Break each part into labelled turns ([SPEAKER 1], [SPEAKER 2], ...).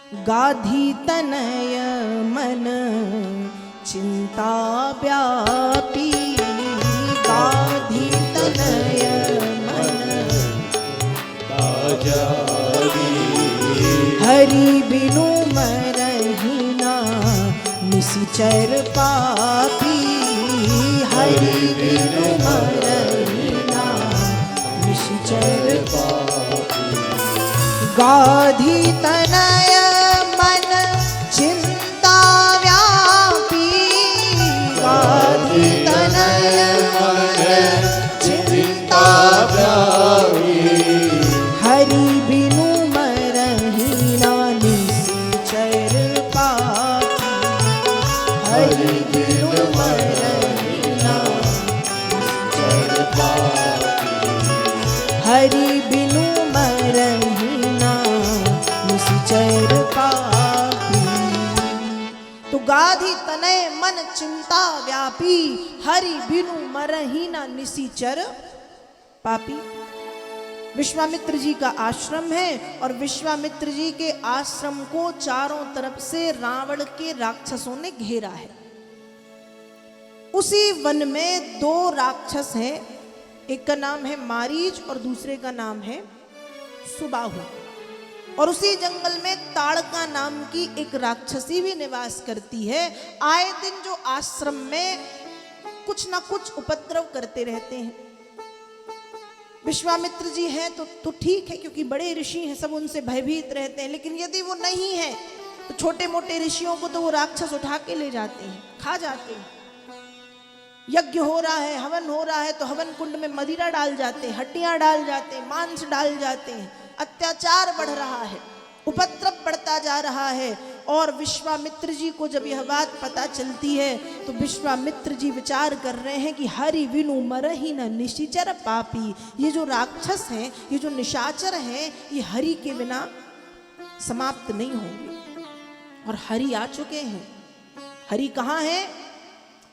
[SPEAKER 1] गाधी तनय मन चिंता व्यापी, गाधी तनय मन हरि बिनु मरहि ना निशिचर पापी, हरि बिनु मरहि ना निशिचर पापी। गाधी तनय मन चिंता व्यापी, गाधी तनय मन चिंता व्यापी, हरि बिनु मरहि ना निशिचर पापी, हरि बिनु मरहि ना निशिचर पापी, हरि बिनु मरहि ना निशिचर पापी। तो गाधी तनय मन चिंता व्यापी, हरि बिनु मरहि ना निशिचर पापी। विश्वामित्र जी का आश्रम है और विश्वामित्र जी के आश्रम को चारों तरफ से रावण के राक्षसों ने घेरा है। उसी वन में दो राक्षस हैं, एक का नाम है मारीच और दूसरे का नाम है सुबाहु। और उसी जंगल में ताड़का नाम की एक राक्षसी भी निवास करती है। आए दिन जो आश्रम में कुछ ना कुछ उपद्रव करते रहते हैं। विश्वामित्र जी हैं तो ठीक है, क्योंकि बड़े ऋषि हैं, सब उनसे भयभीत रहते हैं। लेकिन यदि वो नहीं है तो छोटे मोटे ऋषियों को तो वो राक्षस उठा के ले जाते हैं, खा जाते हैं। यज्ञ हो रहा है, हवन हो रहा है तो हवन कुंड में मदिरा डाल जाते हैं, हड्डियां डाल जाते हैं, मांस डाल जाते हैं। अत्याचार बढ़ रहा है, उपद्रव बढ़ता जा रहा है। और विश्वामित्र जी को जब यह बात पता चलती है तो विश्वामित्र जी विचार कर रहे हैं कि हरि बिनु मरहि न निशिचर पापी। ये जो राक्षस हैं, ये जो निशाचर हैं, ये हरि के बिना समाप्त नहीं होंगे। और हरि आ चुके हैं। हरि कहाँ हैं?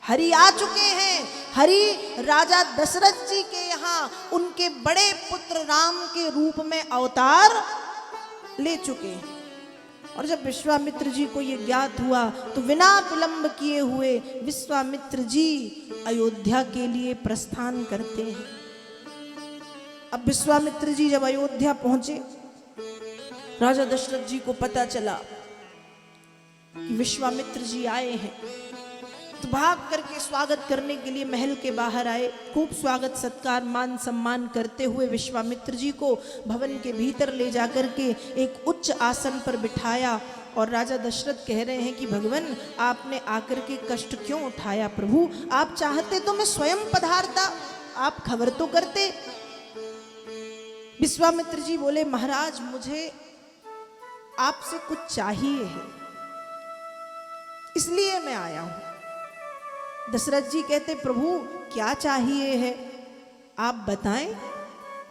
[SPEAKER 1] हरि आ चुके हैं। हरि राजा दशरथ जी के यहाँ उनके बड़े पुत्र राम के रूप में अवतार ले चुके हैं। और जब विश्वामित्र जी को ये ज्ञात हुआ तो बिना विलंब किए हुए विश्वामित्र जी अयोध्या के लिए प्रस्थान करते हैं। अब विश्वामित्र जी जब अयोध्या पहुंचे, राजा दशरथ जी को पता चला कि विश्वामित्र जी आए हैं, तो भाग करके स्वागत करने के लिए महल के बाहर आए। खूब स्वागत सत्कार मान सम्मान करते हुए विश्वामित्र जी को भवन के भीतर ले जाकर के एक उच्च आसन पर बिठाया। और राजा दशरथ कह रहे हैं कि भगवान, आपने आकर के कष्ट क्यों उठाया? प्रभु, आप चाहते तो मैं स्वयं पधारता, आप खबर तो करते। विश्वामित्र जी बोले, महाराज मुझे आपसे कुछ चाहिए है, इसलिए मैं आया हूं। दशरथ जी कहते, प्रभु क्या चाहिए है, आप बताएं।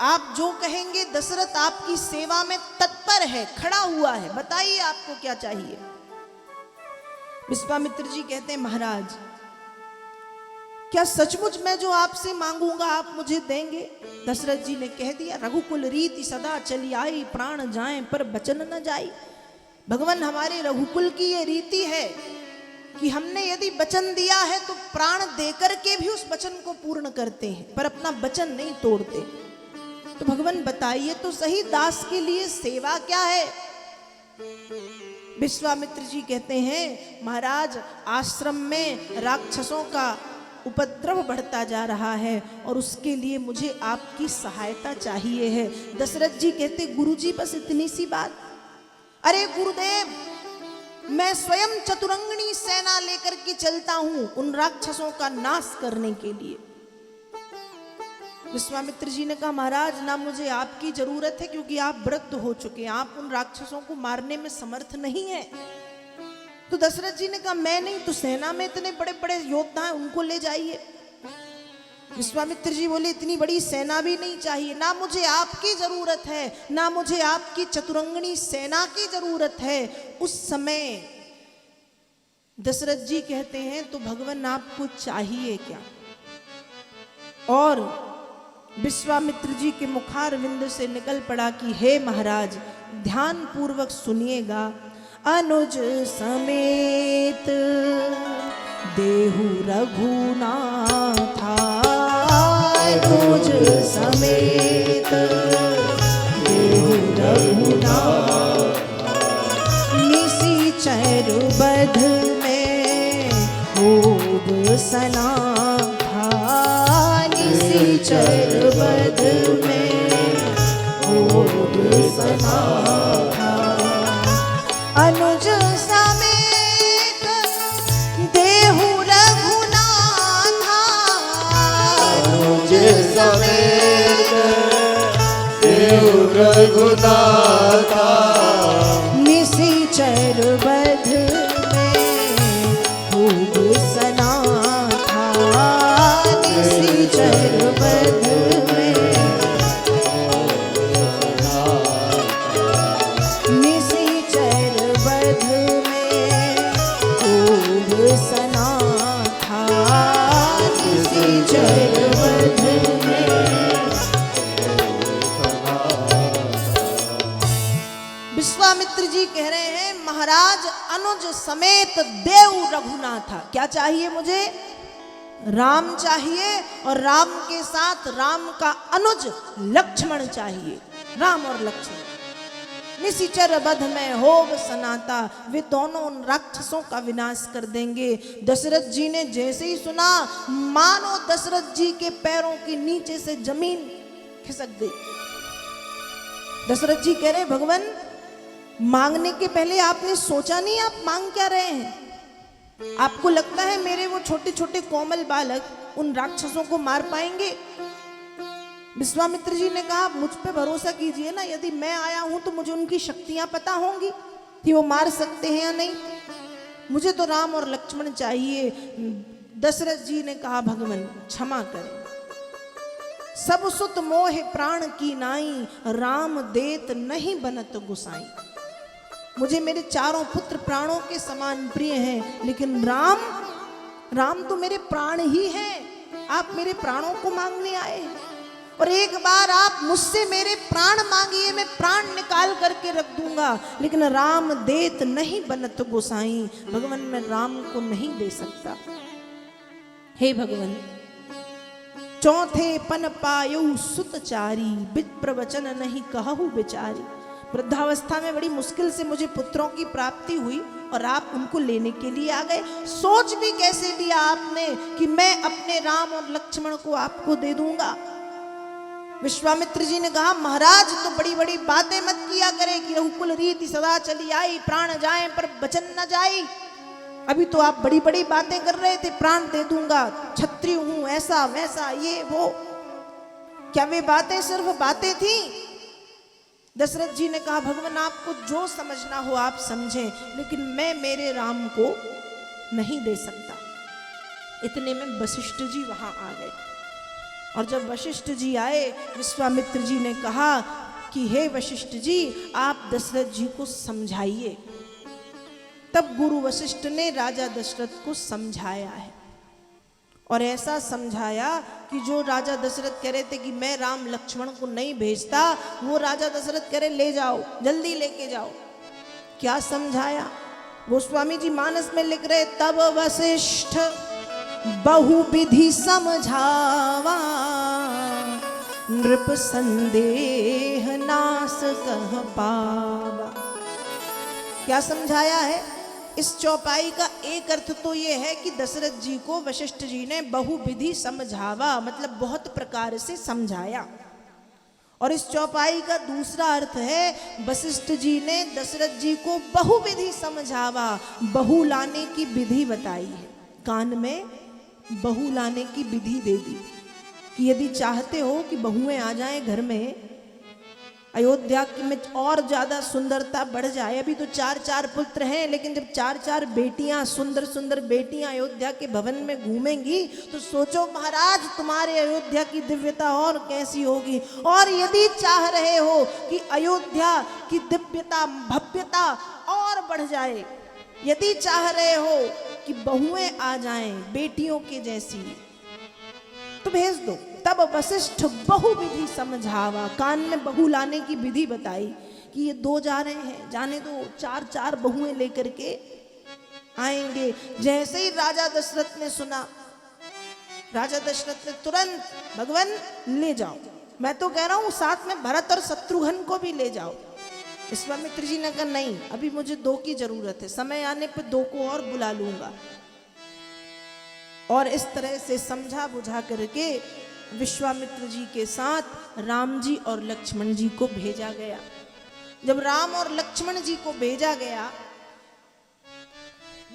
[SPEAKER 1] आप जो कहेंगे, दशरथ आपकी सेवा में तत्पर है, खड़ा हुआ है, बताइए आपको क्या चाहिए। विश्वामित्र जी कहते हैं, महाराज क्या सचमुच मैं जो आपसे मांगूंगा आप मुझे देंगे? दशरथ जी ने कह दिया, रघुकुल रीति सदा चली आई, प्राण जाए पर बचन न जाई। भगवान, हमारे रघुकुल की ये रीति है कि हमने यदि वचन दिया है तो प्राण देकर के भी उस वचन को पूर्ण करते हैं, पर अपना वचन नहीं तोड़ते। तो भगवान बताइए तो सही, दास के लिए सेवा क्या है? विश्वामित्र जी कहते हैं, महाराज आश्रम में राक्षसों का उपद्रव बढ़ता जा रहा है और उसके लिए मुझे आपकी सहायता चाहिए है। दशरथ जी कहते, गुरुजी बस इतनी सी बात? अरे गुरुदेव, मैं स्वयं चतुरंगनी सेना लेकर के चलता हूं उन राक्षसों का नाश करने के लिए। विश्वामित्र जी ने कहा, महाराज ना मुझे आपकी जरूरत है, क्योंकि आप वृद्ध हो चुके हैं, आप उन राक्षसों को मारने में समर्थ नहीं है। तो दशरथ जी ने कहा, मैं नहीं तो सेना में इतने बड़े बड़े योद्धा हैं, उनको ले जाइए। विश्वामित्र जी बोले, इतनी बड़ी सेना भी नहीं चाहिए, ना मुझे आपकी जरूरत है, ना मुझे आपकी चतुरंगनी सेना की जरूरत है। उस समय दशरथ जी कहते हैं, तो भगवान आपको चाहिए क्या? और विश्वामित्र जी के मुखारविंद से निकल पड़ा कि हे महाराज, ध्यान पूर्वक सुनिएगा, अनुज समेत देहु रघुनाथा, अनुज समेत देहु रघुनाथा, निशिचर बध में खूब सनाथा, निशिचर बध में खूब सनाथा, अनुज समेत देहु रघुनाथा,
[SPEAKER 2] अनुज समेत देहु रघुनाथा,
[SPEAKER 1] निशिचर बध में खूब सनाथा, निशिचर बध में निशिचर बध में खूब सनाथा, निशिचर बध में। विश्वामित्र जी कह रहे हैं महाराज अनुज समेत देव रघुनाथा, क्या चाहिए मुझे? राम चाहिए और राम के साथ राम का अनुज लक्ष्मण चाहिए, राम और लक्ष्मण। निशिचर बध में होब सनाता, वे दोनों उन राक्षसों का विनाश कर देंगे। दशरथ जी ने जैसे ही सुना मानो दशरथ जी के पैरों के नीचे से जमीन खिसक गई। दशरथ जी कह रहे भगवान मांगने के पहले आपने सोचा नहीं आप मांग क्या रहे हैं? आपको लगता है मेरे वो छोटे छोटे कोमल बालक उन राक्षसों को मार पाएंगे? विश्वामित्र जी ने कहा मुझ पे भरोसा कीजिए ना, यदि मैं आया हूं तो मुझे उनकी शक्तियां पता होंगी कि वो मार सकते हैं या नहीं। मुझे तो राम और लक्ष्मण चाहिए। दशरथ जी ने कहा भगवान क्षमा करें, सब सुत मोह प्राण की नाई, राम देत नहीं बनत गुसाई। मुझे मेरे चारों पुत्र प्राणों के समान प्रिय हैं, लेकिन राम तो मेरे प्राण ही हैं। आप मेरे प्राणों को मांगने आए हैं और एक बार आप मुझसे मेरे प्राण मांगिए, मैं प्राण निकाल करके रख दूंगा, लेकिन राम देत नहीं बनत गोसाई। भगवान मैं राम को नहीं दे सकता। हे भगवान चौथे पन पायु सुतचारी, विप्र वचन नहीं कहु बिचारी। वृद्धावस्था में बड़ी मुश्किल से मुझे पुत्रों की प्राप्ति हुई और आप उनको लेने के लिए आ गए। सोच भी कैसे लिया आपने कि मैं अपने राम और लक्ष्मण को आपको दे दूंगा? विश्वामित्र जी ने कहा महाराज तो बड़ी बड़ी बातें मत किया करे कि रघुकुल रीति सदा चली आई, प्राण जाए पर वचन न जाई। अभी तो आप बड़ी बड़ी बातें कर रहे थे, प्राण दे दूंगा, क्षत्रिय हूं, ऐसा वैसा ये वो। क्या वे बातें सिर्फ बातें थी? दशरथ जी ने कहा भगवान आपको जो समझना हो आप समझें, लेकिन मैं मेरे राम को नहीं दे सकता। इतने में वशिष्ठ जी वहां आ गए और जब वशिष्ठ जी आए विश्वामित्र जी ने कहा कि हे वशिष्ठ जी आप दशरथ जी को समझाइए। तब गुरु वशिष्ठ ने राजा दशरथ को समझाया है और ऐसा समझाया कि जो राजा दशरथ कह रहे थे कि मैं राम लक्ष्मण को नहीं भेजता, वो राजा दशरथ कह रहे ले जाओ, जल्दी लेके जाओ। क्या समझाया? गोस्वामी जी मानस में लिख रहे तब वशिष्ठ बहुविधि समझावा, नृप संदेह नास कह पावा। क्या समझाया है? इस चौपाई का एक अर्थ तो ये है कि दशरथ जी को वशिष्ठ जी ने बहुविधि समझावा, मतलब बहुत प्रकार से समझाया। और इस चौपाई का दूसरा अर्थ है वशिष्ठ जी ने दशरथ जी को बहुविधि समझावा, बहू लाने की विधि बताई है। कान में बहू लाने की विधि दे दी कि यदि चाहते हो कि बहुएं आ जाएं घर में, अयोध्या में और ज्यादा सुंदरता बढ़ जाए। अभी तो 4-4 पुत्र हैं, लेकिन जब 4-4 बेटियां, सुंदर सुंदर बेटियां अयोध्या के भवन में घूमेंगी तो सोचो महाराज तुम्हारे अयोध्या की दिव्यता और कैसी होगी। और यदि चाह रहे हो कि अयोध्या की दिव्यता भव्यता और बढ़ जाए, यदि चाह रहे हो कि बहुएं आ जाएं बेटियों के जैसी, तो भेज दो। तब वशिष्ठ बहुविधि समझावा, कान में बहू लाने की विधि बताई कि ये 2 जा रहे हैं, जाने दो, 4 बहुएं लेकर के आएंगे। जैसे ही राजा दशरथ ने सुना, राजा दशरथ ने तुरंत, भगवान ले जाओ, मैं तो कह रहा हूं साथ में भरत और शत्रुघ्न को भी ले जाओ। विश्वामित्र जी ने कहा नहीं, अभी मुझे 2 की जरूरत है, समय आने पर 2 को और बुला लूंगा। और इस तरह से समझा बुझा करके विश्वामित्र जी के साथ राम जी और लक्ष्मण जी को भेजा गया। जब राम और लक्ष्मण जी को भेजा गया,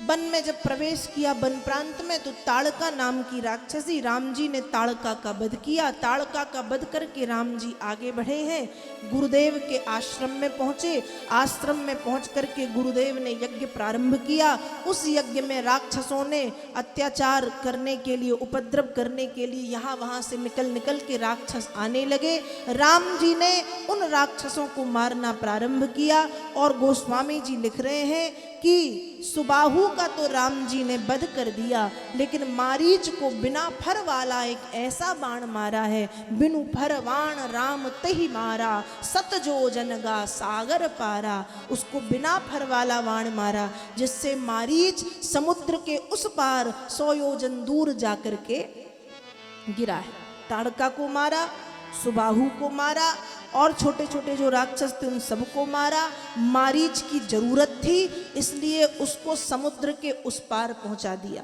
[SPEAKER 1] वन में जब प्रवेश किया, वन प्रांत में, तो ताड़का नाम की राक्षसी, राम जी ने ताड़का का वध किया। ताड़का का वध करके राम जी आगे बढ़े हैं, गुरुदेव के आश्रम में पहुंचे। आश्रम में पहुंच करके गुरुदेव ने यज्ञ प्रारंभ किया। उस यज्ञ में राक्षसों ने अत्याचार करने के लिए, उपद्रव करने के लिए यहाँ वहाँ से निकल निकल के राक्षस आने लगे। राम जी ने उन राक्षसों को मारना प्रारंभ किया। और गोस्वामी जी लिख रहे हैं कि सुबाहु का तो राम जी ने वध कर दिया, लेकिन मारीच को बिना फर वाला एक ऐसा बाण मारा है, बिनु फर बाण राम तही मारा, सत जो जनगा सागर पारा। उसको बिना फर वाला बाण मारा, जिससे मारीच समुद्र के उस पार 100 योजन दूर जाकर के गिरा है। ताड़का को मारा, सुबाहु को मारा, और छोटे छोटे जो राक्षस थे उन सबको मारा। मारीच की जरूरत थी, इसलिए उसको समुद्र के उस पार पहुंचा दिया।